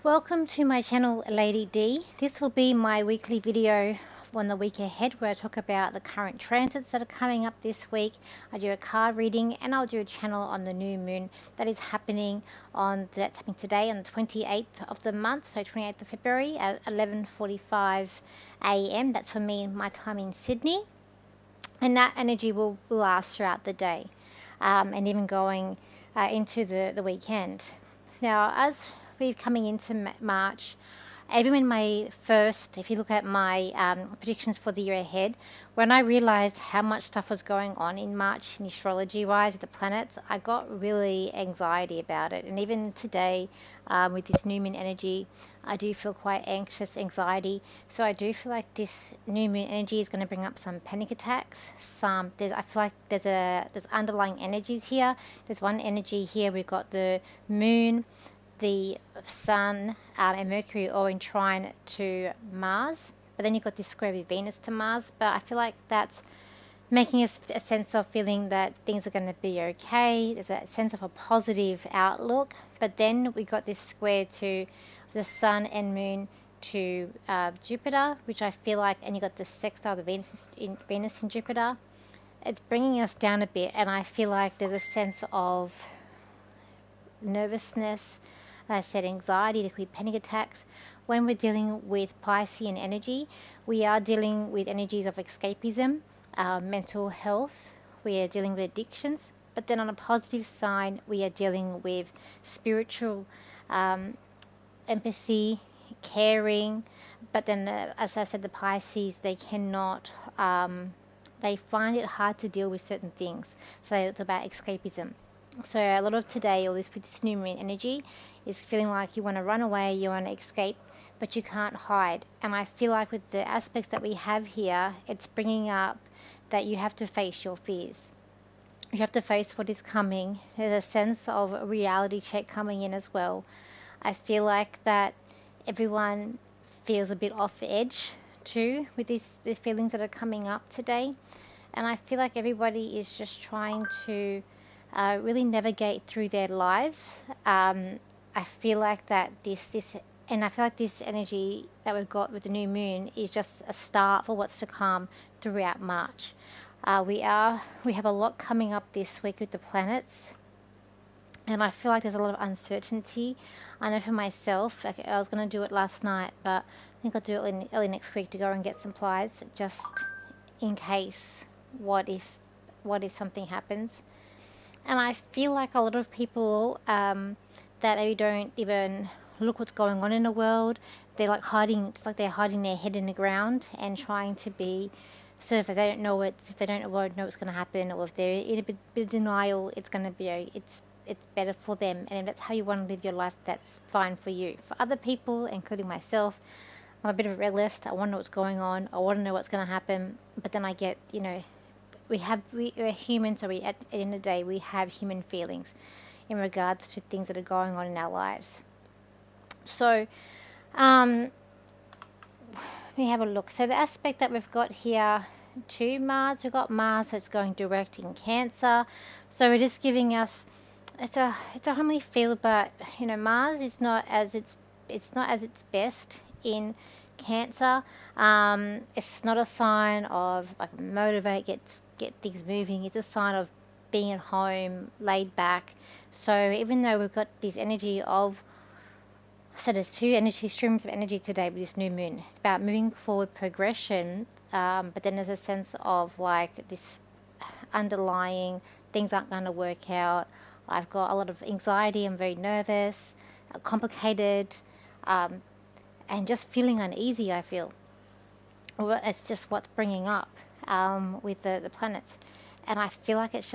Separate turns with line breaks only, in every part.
Welcome to my channel, Lady D. This will be my weekly video on the week ahead where I talk about the current transits that are coming up this week. I do a card reading and I'll do a channel on the new moon that's happening today on the 28th of the month, so 28th of February at 11:45 a.m. That's for me, my time in Sydney. And that energy will last throughout the day and even going into the weekend. Now, as we're coming into March, even in if you look at my predictions for the year ahead, when I realized how much stuff was going on in March in astrology-wise with the planets, I got really anxiety about it. And even today, with this new moon energy, I do feel quite anxious, anxiety. So I do feel like this new moon energy is going to bring up some panic attacks. I feel like there's underlying energies here. There's one energy here. We've got the moon, the sun and Mercury all in trine to Mars, but then you've got this square with Venus to Mars. But I feel like that's making us a sense of feeling that things are going to be okay. There's a sense of a positive outlook, but then we got this square to the sun and moon to Jupiter, which I feel like, and you got the sextile to Venus in Jupiter. It's bringing us down a bit, and I feel like there's a sense of nervousness. I said anxiety, there could be panic attacks. When we're dealing with Piscean energy, we are dealing with energies of escapism, mental health. We are dealing with addictions. But then on a positive side, we are dealing with spiritual empathy, caring. But then, as I said, the Pisces, they cannot, they find it hard to deal with certain things. So it's about escapism. So a lot of today, or this new moon energy, is feeling like you want to run away, you want to escape, but you can't hide. And I feel like with the aspects that we have here, it's bringing up that you have to face your fears. You have to face what is coming. There's a sense of a reality check coming in as well. I feel like that everyone feels a bit off edge too with these feelings that are coming up today. And I feel like everybody is just trying to really navigate through their lives. I feel like that and I feel like this energy that we've got with the new moon is just a start for what's to come throughout March. We have a lot coming up this week with the planets, and I feel like there's a lot of uncertainty. I know for myself, I was going to do it last night, but I think I'll do it early next week to go and get supplies, just in case. What if something happens? And I feel like a lot of people that maybe don't even look what's going on in the world, they're like hiding. It's like they're hiding their head in the ground and trying to be. So if they don't know what's going to happen, or if they're in a bit of denial, it's going to be. It's better for them. And if that's how you want to live your life, that's fine for you. For other people, including myself, I'm a bit of a realist. I want to know what's going on. I want to know what's going to happen. But then I get, we're human, so at the end of the day, we have human feelings in regards to things that are going on in our lives. So, we have a look. So the aspect that we've got here to Mars, we've got Mars that's going direct in Cancer. So it is giving us, it's a homely feel, but Mars is not as its best in Cancer. It's not a sign of like motivate, get things moving. It's a sign of being at home, laid back. So even though we've got this energy of, so there's two streams of energy today with this new moon. It's about moving forward, progression, but then there's a sense of like this underlying things aren't going to work out. I've got a lot of anxiety. I'm very nervous, complicated, and just feeling uneasy. I feel. Well, it's just what's bringing up with the planets. And I feel like it is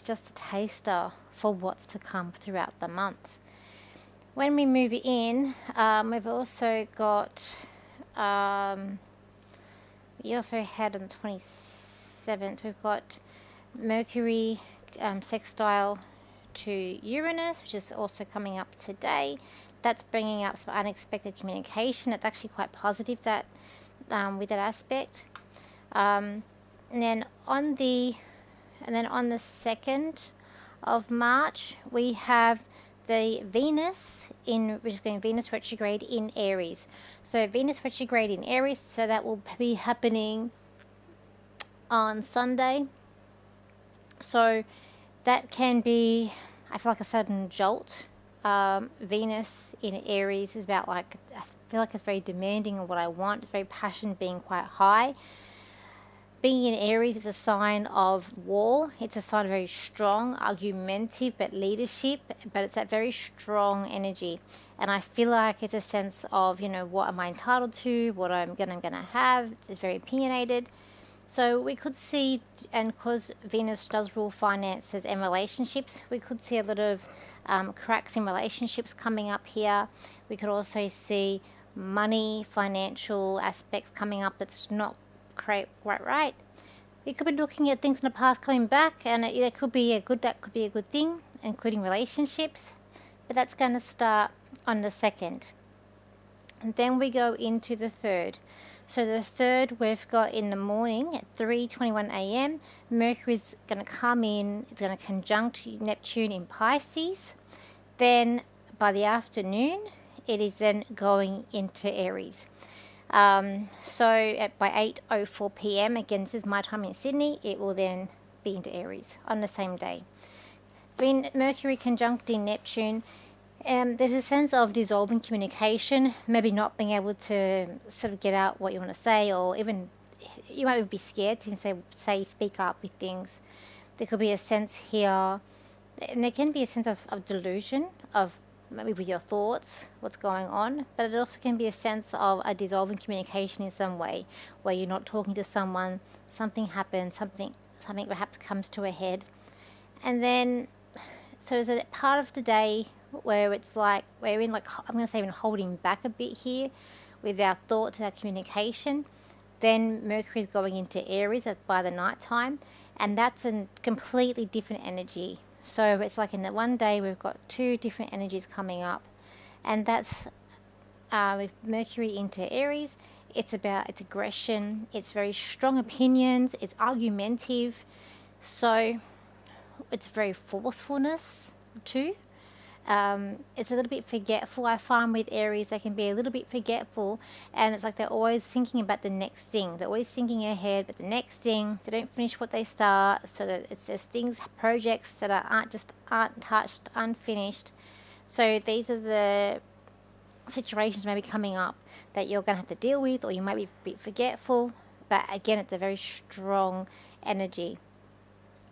just a taster for what's to come throughout the month. When we move in, we've also got, we also had on the 27th, we've got Mercury sextile to Uranus, which is also coming up today. That's bringing up some unexpected communication. It's actually quite positive that with that aspect. And then on the 2nd of March, we have the Venus we're just going Venus retrograde in Aries. So Venus retrograde in Aries, so that will be happening on Sunday. So that can be, I feel like, a sudden jolt. Venus in Aries is about, like, I feel like it's very demanding of what I want. It's very passion being quite high. Being in Aries is a sign of war. It's a sign of very strong, argumentative, but leadership. But it's that very strong energy. And I feel like it's a sense of, what am I entitled to? What I'm gonna have. It's very opinionated. So we could see, and because Venus does rule finances and relationships, we could see a lot of cracks in relationships coming up here. We could also see money, financial aspects coming up that's not quite right. We could be looking at things in the past coming back, and that could be a good thing, including relationships. But that's going to start on the 2nd. And then we go into the 3rd. So the 3rd, we've got in the morning at 3:21 a.m. Mercury's going to come in. It's going to conjunct Neptune in Pisces. Then by the afternoon, it is then going into Aries. So by 8:04 p.m., again, this is my time in Sydney, it will then be into Aries on the same day. Mercury conjuncting Neptune. There's a sense of dissolving communication, maybe not being able to sort of get out what you want to say, or even you might be scared to even speak up with things. There could be a sense here, and there can be a sense of delusion of maybe with your thoughts, what's going on, but it also can be a sense of a dissolving communication in some way, where you're not talking to someone, something happens, something perhaps comes to a head, and then so there's a part of the day where it's like we're in, like, I'm going to say, even holding back a bit here with our thoughts, our communication. Then Mercury is going into Aries by the night time, and that's a completely different energy. So it's like in the one day we've got two different energies coming up, and that's with Mercury into Aries. It's about its aggression, it's very strong opinions, it's argumentative, so it's very forcefulness too. It's a little bit forgetful. I find with Aries they can be a little bit forgetful, and it's like they're always thinking about the next thing. They're always thinking ahead, but the next thing, they don't finish what they start. So that it's just things, projects that aren't touched, unfinished. So these are the situations maybe coming up that you're going to have to deal with, or you might be a bit forgetful. But again, it's a very strong energy.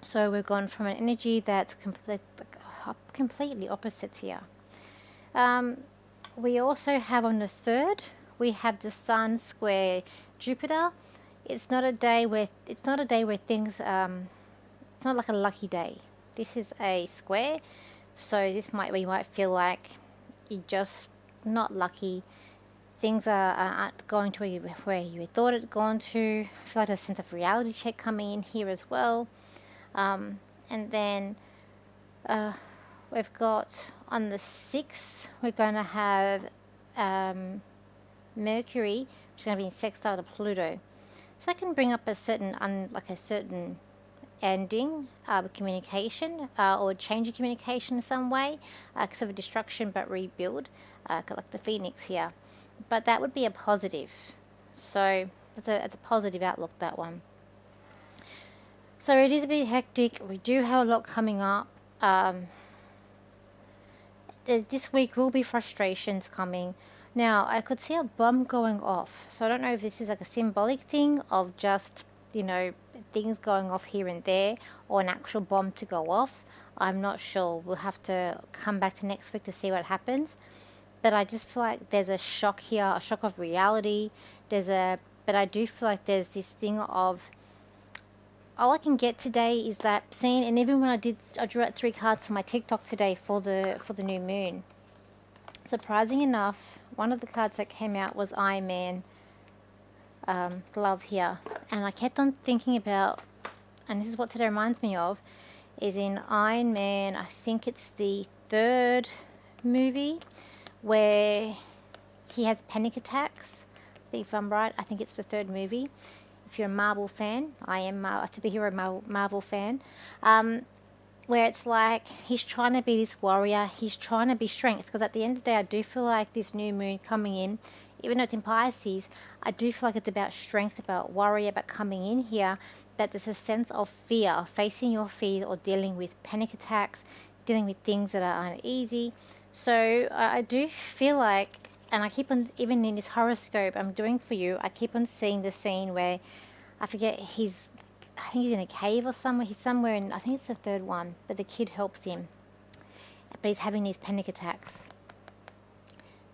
So we've gone from an energy that's completely opposite here. We also have on the 3rd, we have the Sun square Jupiter. It's not a day where things it's not like a lucky day. This is a square, so you might feel like you're just not lucky. Things aren't going to where you thought it'd gone to. I feel like there's a sense of reality check coming in here as well. And then we've got on the 6th, we're going to have Mercury, which is going to be in sextile to Pluto. So that can bring up a certain ending of communication, or change of communication in some way, sort of a destruction but rebuild, like the Phoenix here. But that would be a positive. So it's a positive outlook, that one. So it is a bit hectic. We do have a lot coming up. This week will be frustrations coming. Now, I could see a bomb going off. So I don't know if this is like a symbolic thing of just, things going off here and there, or an actual bomb to go off. I'm not sure. We'll have to come back to next week to see what happens. But I just feel like there's a shock here, a shock of reality. But I do feel like there's this thing of, all I can get today is that scene, and even when I drew out 3 cards for my TikTok today for the new moon. Surprising enough, one of the cards that came out was Iron Man, glove here, and I kept on thinking about, and this is what today reminds me of, is in Iron Man, I think it's the 3rd movie, where he has panic attacks. If I'm right, I think it's the 3rd movie. If you're a Marvel fan, I am a superhero Marvel fan. When where it's like he's trying to be this warrior, he's trying to be strength, because at the end of the day I do feel like this new moon coming in, even though it's in Pisces, I do feel like it's about strength, about warrior, about coming in here, that there's a sense of fear, facing your fear, or dealing with panic attacks, dealing with things that are uneasy. So I do feel like, and I keep on, even in this horoscope I'm doing for you, I keep on seeing the scene where, I forget, I think he's in a cave or somewhere. He's somewhere in, I think it's the third one, but the kid helps him. But he's having these panic attacks.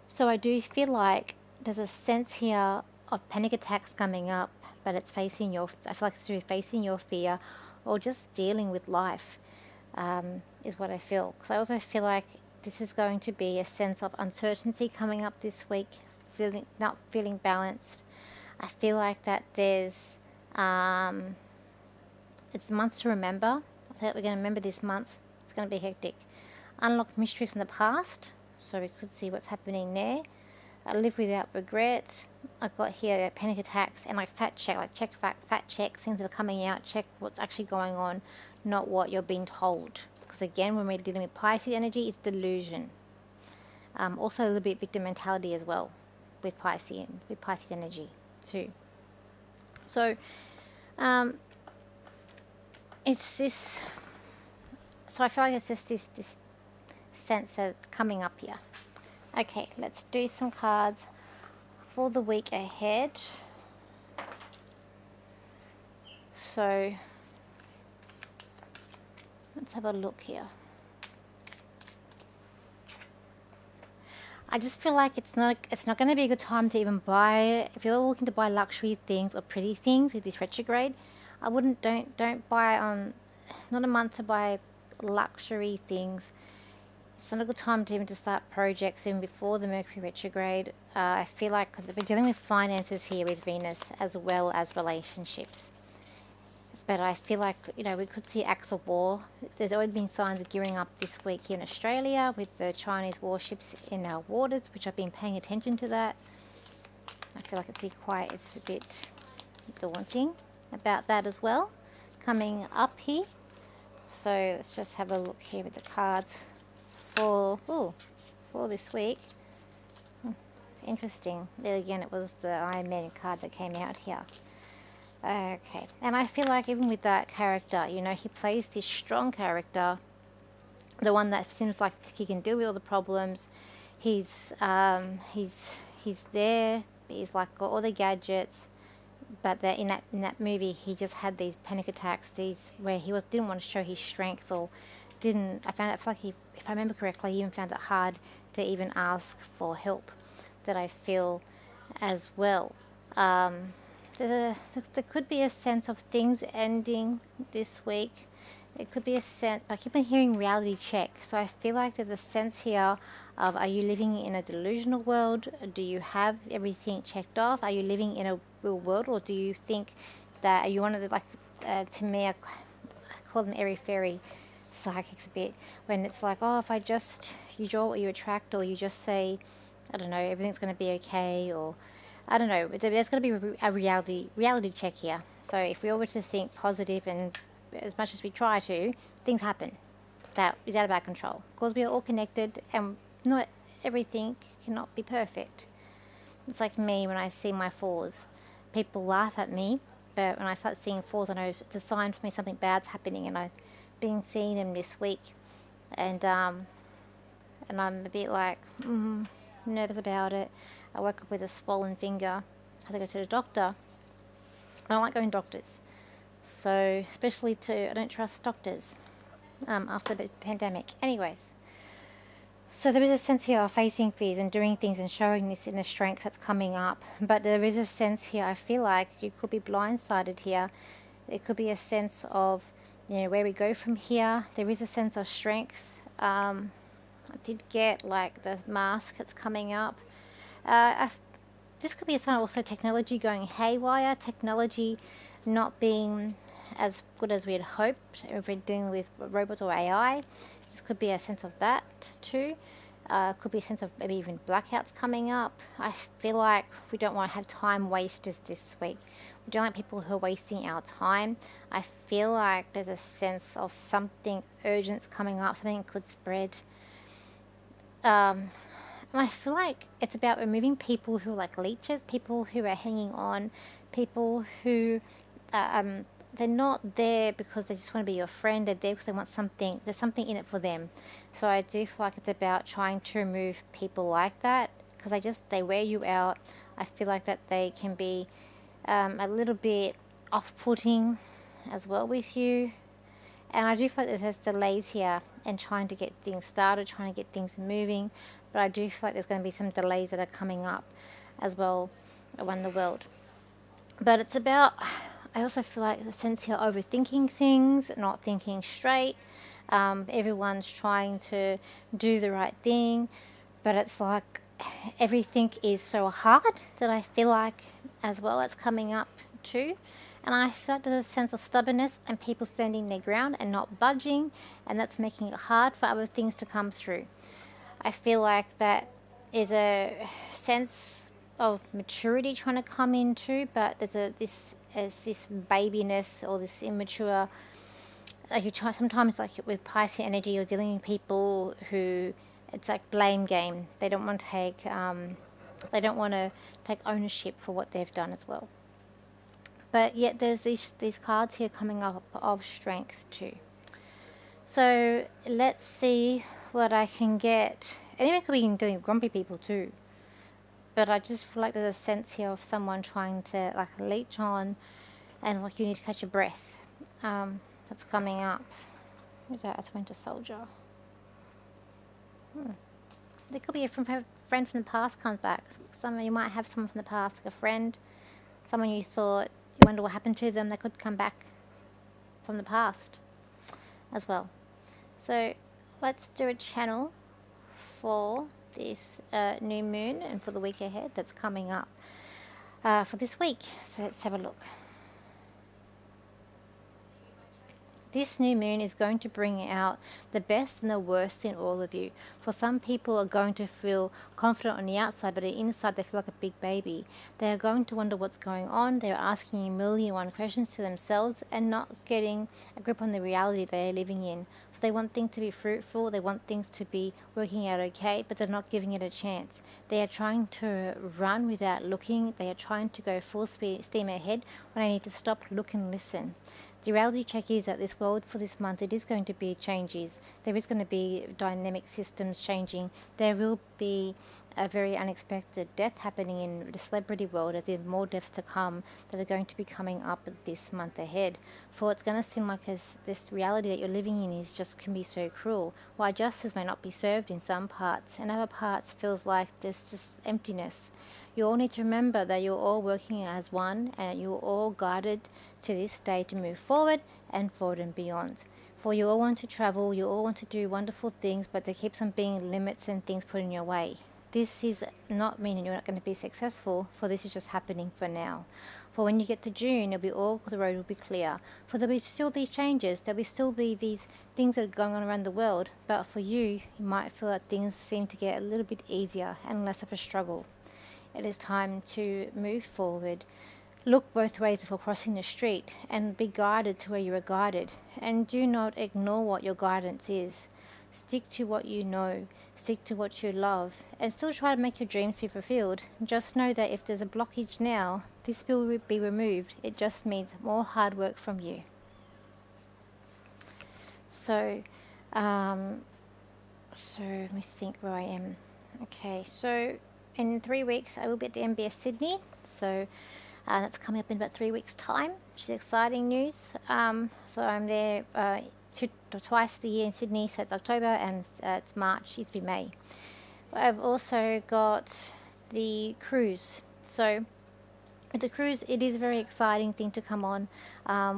So I do feel like there's a sense here of panic attacks coming up, but it's facing your, I feel like it's through facing your fear, or just dealing with life, is what I feel. Because I also feel like this is going to be a sense of uncertainty coming up this week, not feeling balanced. I feel like that there's, it's a month to remember. I think we're going to remember this month. It's going to be hectic. Unlock mysteries from the past, so we could see what's happening there. Live without regret. I've got here panic attacks and like fact check things that are coming out, check what's actually going on, not what you're being told. Because again, when we're dealing with Pisces energy, it's delusion. Also a little bit victim mentality as well with Pisces energy too. So it's this, so I feel like it's just this sense of coming up here. Okay, let's do some cards for the week ahead. So let's have a look here. I just feel like it's not going to be a good time to even buy, if you're looking to buy luxury things or pretty things with this retrograde. I wouldn't, don't buy on, it's not a month to buy luxury things. It's not a good time to even to start projects even before the Mercury retrograde. I feel like, because we're dealing with finances here with Venus as well as relationships. But I feel like, you know, we could see acts of war. There's already been signs of gearing up this week here in Australia with the Chinese warships in our waters, which I've been paying attention to that. I feel like it's a bit daunting about that as well, coming up here. So let's just have a look here with the cards for this week. Interesting. There again, it was the Iron Man card that came out here. Okay, and I feel like even with that character, you know, he plays this strong character, the one that seems like he can deal with all the problems. He's there. He's like got all the gadgets, but that in that movie, he just had these panic attacks. These where he didn't want to show his strength, or didn't. I found it like if I remember correctly, he even found it hard to even ask for help. That I feel as well. There could be a sense of things ending this week. It could be a sense, but I keep on hearing reality check. So I feel like there's a sense here of, are you living in a delusional world? Do you have everything checked off? Are you living in a real world? Or do you think that, are you one of the, like, to me, I call them airy-fairy psychics a bit, when it's like, oh, if you draw what you attract, or you just say, I don't know, everything's going to be okay, or I don't know, there's going to be a reality check here. So if we all were to think positive, and as much as we try to, things happen that is out of our control. Because we are all connected, and not everything cannot be perfect. It's like me when I see my fours. People laugh at me, but when I start seeing fours, I know it's a sign for me something bad's happening, and I've been seeing them this week. And I'm a bit like, nervous about it. I woke up with a swollen finger. I had to go to the doctor. I don't like going to doctors. So, especially I don't trust doctors after the pandemic. Anyways, so there is a sense here of facing fears and doing things and showing this inner strength that's coming up. But there is a sense here, I feel like you could be blindsided here. It could be a sense of, you know, where we go from here. There is a sense of strength. I did get like the mask that's coming up. This could be a sign of also technology going haywire, technology not being as good as we had hoped if we're dealing with robots or AI. This could be a sense of that too. Could be a sense of maybe even blackouts coming up. I feel like we don't want to have time wasters this week. We don't like people who are wasting our time. I feel like there's a sense of something urgent coming up, something could spread. And I feel like it's about removing people who are like leeches, people who are hanging on, people who they're not there because they just want to be your friend. They're there because they want something. There's something in it for them. So I do feel like it's about trying to remove people like that, because they wear you out. I feel like that they can be a little bit off-putting as well with you. And I do feel like there's delays here and trying to get things started, trying to get things moving. But I do feel like there's going to be some delays that are coming up as well around the world. But it's about, I also feel like the sense here overthinking things, not thinking straight. Everyone's trying to do the right thing, but it's like everything is so hard that I feel like as well it's coming up too. And I feel like there's a sense of stubbornness and people standing their ground and not budging, and that's making it hard for other things to come through. I feel like that is a sense of maturity trying to come in too, but there's this babiness or this immature. Like you try sometimes, like with Pisces energy, you're dealing with people who it's like blame game. They don't want to take ownership for what they've done as well. But yet there's these cards here coming up of strength too. So let's see what I can get. And even could be dealing with grumpy people too. But I just feel like there's a sense here of someone trying to like leech on, and like you need to catch your breath. That's coming up. Who's that? That's Winter Soldier. There could be a friend from the past comes back. You might have someone from the past, like a friend, someone you thought you wonder what happened to them. They could come back from the past as well. So let's do a channel for this new moon and for the week ahead that's coming up for this week. So let's have a look. This new moon is going to bring out the best and the worst in all of you. For some people are going to feel confident on the outside, but inside they feel like a big baby. They are going to wonder what's going on. They are asking a million and one questions to themselves and not getting a grip on the reality they are living in. For they want things to be fruitful, they want things to be working out okay, but they're not giving it a chance. They are trying to run without looking. They are trying to go full steam ahead when they need to stop, look and listen. The reality check is that this world for this month, it is going to be changes. There is going to be dynamic systems changing. There will be a very unexpected death happening in the celebrity world, as in more deaths to come that are going to be coming up this month ahead. For it's going to seem like this reality that you're living in is just can be so cruel. Why justice may not be served in some parts, and other parts feels like there's just emptiness. You all need to remember that you're all working as one, and you're all guided to this day to move forward and forward and beyond. For you all want to travel, you all want to do wonderful things, but there keeps on being limits and things put in your way. This is not meaning you're not going to be successful, for this is just happening for now. For when you get to June, the road will be clear. For there'll be still these changes, there'll still be these things that are going on around the world, but for you, you might feel that things seem to get a little bit easier and less of a struggle. It is time to move forward. Look both ways before crossing the street and be guided to where you are guided. And do not ignore what your guidance is. Stick to what you know. Stick to what you love. And still try to make your dreams be fulfilled. Just know that if there's a blockage now, this will be removed. It just means more hard work from you. So let me think where I am. Okay, so in 3 weeks I will be at the MBS Sydney, so that's coming up in about 3 weeks time, which is exciting news. So I'm there twice a year in Sydney, so it's October and it's March, used to be May. I've also got the cruise. So with the cruise, it is a very exciting thing to come on.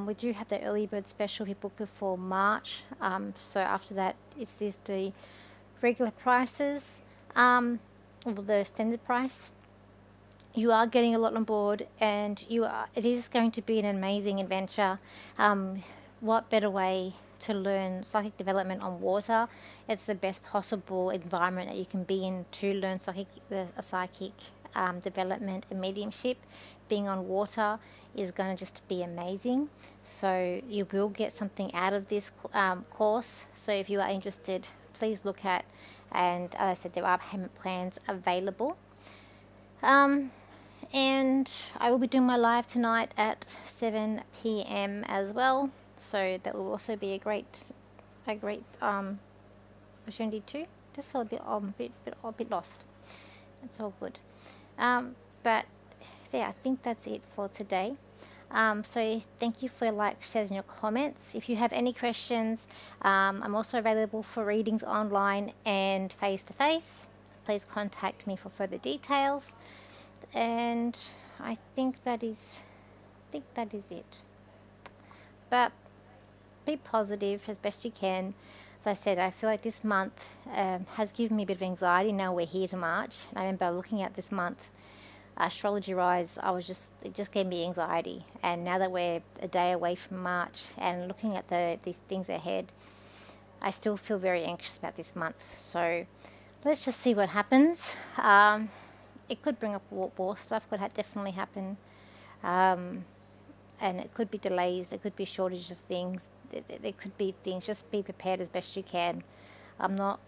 We do have the early bird special if you book before March. So after that, it's the regular prices. The standard price. You are getting a lot on board, and it is going to be an amazing adventure. What better way to learn psychic development on water. It's the best possible environment that you can be in to learn psychic development and mediumship. Being on water is going to just be amazing. So you will get something out of this course. So if you are interested, please look at, and as I said, there are payment plans available. And I will be doing my live tonight at 7 p.m. as well. So that will also be a great opportunity too. Just feel a bit lost. It's all good. But yeah, I think that's it for today. So thank you for your likes, shares, and your comments. If you have any questions, I'm also available for readings online and face-to-face. Please contact me for further details. And I think that is it. But be positive as best you can. As I said, I feel like this month has given me a bit of anxiety. Now we're here to March. I remember looking at this month, astrology-wise, it just gave me anxiety. And now that we're a day away from March and looking at these things ahead, I still feel very anxious about this month. So let's just see what happens. It could bring up war stuff, could definitely happen. And it could be delays, there could be shortages of things, there could be things. Just be prepared as best you can. I'm not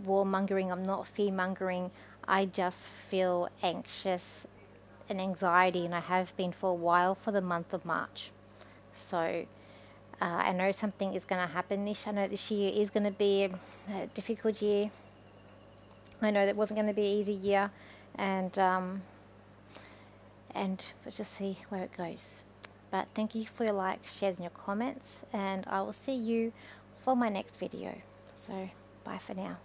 warmongering, I'm not fear-mongering. I just feel anxious and anxiety, and I have been for a while for the month of March. So I know something is going to happen. I know this year is going to be a difficult year. I know that wasn't going to be an easy year, and let's just see where it goes. But thank you for your likes, shares, and your comments, and I will see you for my next video. So bye for now.